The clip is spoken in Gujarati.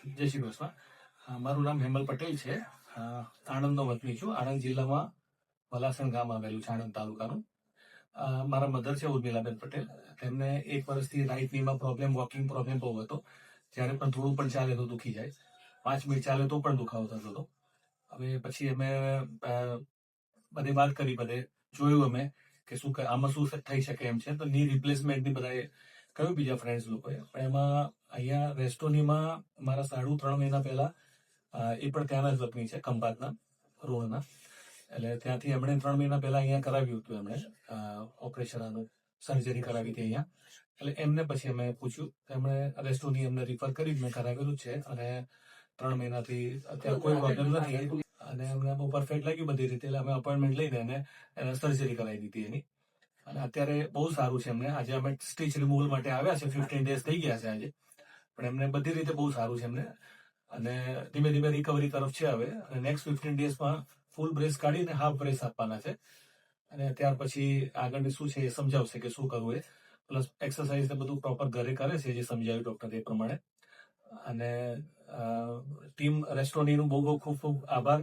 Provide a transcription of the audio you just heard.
જય શ્રી કૃષ્ણ. મારું નામ હેમલ પટેલ છે. આણંદનો વતની છું. આણંદ જિલ્લામાં વલાસણ ગામ આવેલું છે, આણંદ તાલુકાનું. મારા મધર છે ઉર્મિલાબેન પટેલ. તેમને 1 વર્ષથી રાઈટ નીમાં પ્રોબ્લેમ, વોકિંગ પ્રોબ્લેમ બહુ હતો. જ્યારે પણ થોડું પણ ચાલે તો દુખી જાય, 5 મિનિટ ચાલે તો પણ દુખાવો થતો હતો. હવે પછી અમે બધે વાત કરી, બધે જોયું અમે કે શું આમાં શું થઈ શકે એમ છે. તો ની રિપ્લેસમેન્ટની બધાએ કહ્યું, બીજા ફ્રેન્ડ્સ લોકોએ. પણ એમાં અહીંયા રેસ્ટોનીમાં મારા 3.5 મહિના પહેલા એ પણ ત્યાંના જ વતની છે, ખંભાતના રોડના. એટલે ત્યાંથી એમણે 3 મહિના પહેલા અહીંયા કરાવ્યું હતું. એમણે ઓપરેશન, સર્જરી કરાવી હતી અહીંયા. એટલે એમને પછી અમે પૂછ્યું, એમણે રેસ્ટોની એમને રિફર કરી, મેં કરાવેલું છે અને 3 મહિનાથી અત્યારે કોઈ પ્રોબ્લેમ નથી અને એમને બહુ પરફેક્ટ લાગ્યું બધી રીતે. એટલે અમે અપોઇન્ટમેન્ટ લઈને એને સર્જરી કરાવી દીધી એની. અને અત્યારે બહુ સારું છે એમને. આજે અમે સ્ટીચ રિમૂવલ માટે આવ્યા છે, 15 ડેઝ થઈ ગયા છે આજે. પણ એમને બધી રીતે બહુ સારું છે એમને અને ધીમે ધીમે રિકવરી તરફ છે હવે. અને નેક્સ્ટ 15 ડેઝમાં ફૂલ બ્રેસ કાઢીને હાફ બ્રેસ આપવાના છે અને ત્યાર પછી આગળની શું છે એ સમજાવશે કે શું કરવું એ. પ્લસ એક્સરસાઇઝ ને બધું પ્રોપર ઘરે કરે છે, જે સમજાવ્યું ડોક્ટર એ પ્રમાણે. અને ટીમ રેસ્ટોરન્ટનું બહુ બહુ ખૂબ ખૂબ આભાર.